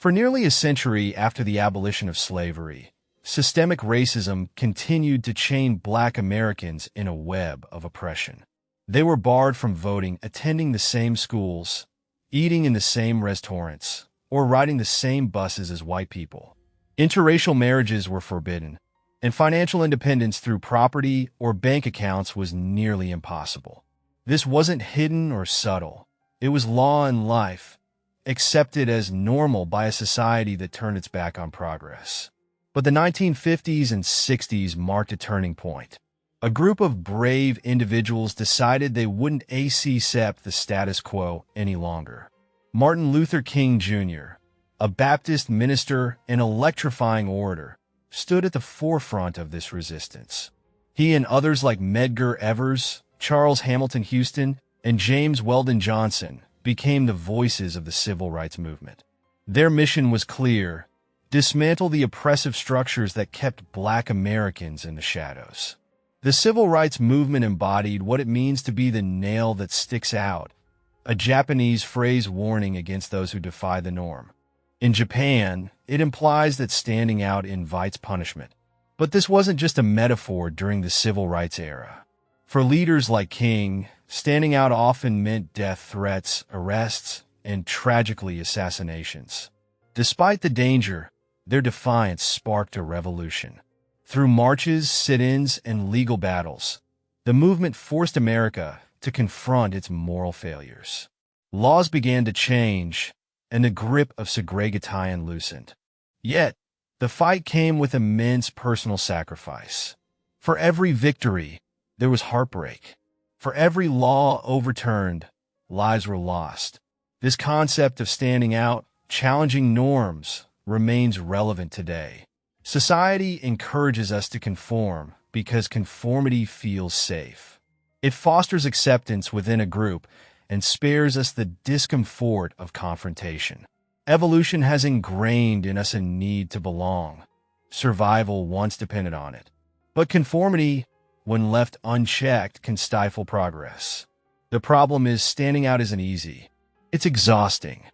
For nearly a century after the abolition of slavery, systemic racism continued to chain Black Americans in a web of oppression. They were barred from voting, attending the same schools, eating in the same restaurants, or riding the same buses as white people. Interracial marriages were forbidden, and financial independence through property or bank accounts was nearly impossible. This wasn't hidden or subtle. It was law in life, accepted as normal by a society that turned its back on progress. But the 1950s and 60s marked a turning point. A group of brave individuals decided they wouldn't accept the status quo any longer. Martin Luther King Jr., a Baptist minister and electrifying orator, stood at the forefront of this resistance. He and others like Medgar Evers, Charles Hamilton Houston, and James Weldon Johnson became the voices of the civil rights movement. Their mission was clear: dismantle the oppressive structures that kept Black Americans in the shadows. The civil rights movement embodied what it means to be the nail that sticks out, a Japanese phrase warning against those who defy the norm. In Japan, it implies that standing out invites punishment. But this wasn't just a metaphor during the civil rights era. For leaders like King, standing out often meant death threats, arrests, and tragically assassinations. Despite the danger, their defiance sparked a revolution. Through marches, sit-ins, and legal battles, the movement forced America to confront its moral failures. Laws began to change, and the grip of segregation loosened. Yet, the fight came with immense personal sacrifice. For every victory, there was heartbreak. For every law overturned, lives were lost. This concept of standing out, challenging norms, remains relevant today. Society encourages us to conform because conformity feels safe. It fosters acceptance within a group and spares us the discomfort of confrontation. Evolution has ingrained in us a need to belong. Survival once depended on it. But conformity, when left unchecked, can stifle progress. The problem is standing out isn't easy. It's exhausting.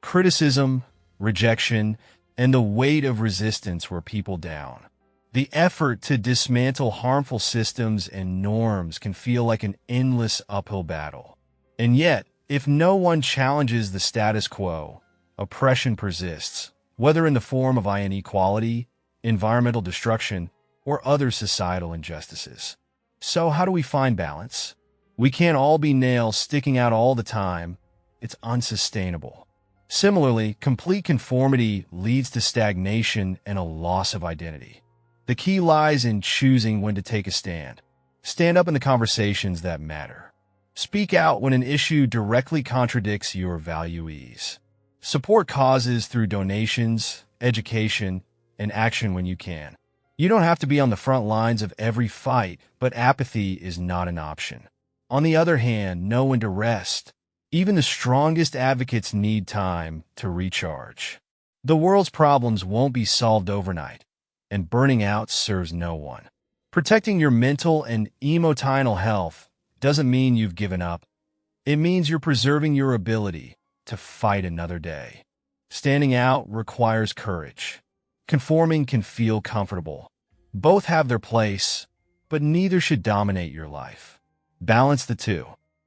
Criticism, rejection, and the weight of resistance wear people down. The effort to dismantle harmful systems and norms can feel like an endless uphill battle. And yet, if no one challenges the status quo, oppression persists, whether in the form of inequality, environmental destruction, or other societal injustices. So how do we find balance? We can't all be nails sticking out all the time. It's unsustainable. Similarly, complete conformity leads to stagnation and a loss of identity. The key lies in choosing when to take a stand. Stand up in the conversations that matter. Speak out when an issue directly contradicts your values. Support causes through donations, education, and action when you can. You don't have to be on the front lines of every fight, but apathy is not an option. On the other hand, know when to rest. Even the strongest advocates need time to recharge. The world's problems won't be solved overnight, and burning out serves no one. Protecting your mental and emotional health doesn't mean you've given up. It means you're preserving your ability to fight another day. Standing out requires courage. Conforming can feel comfortable. Both have their place, but neither should dominate your life. Balance the two.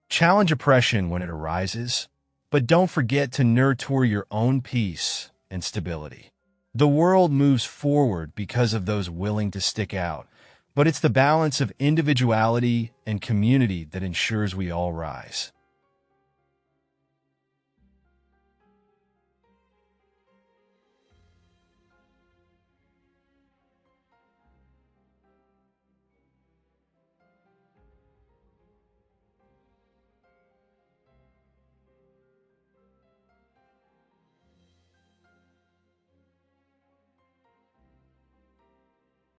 Challenge oppression when it arises, but don't forget to nurture your own peace and stability. The world moves forward because of those willing to stick out, but it's the balance of individuality and community that ensures we all rise.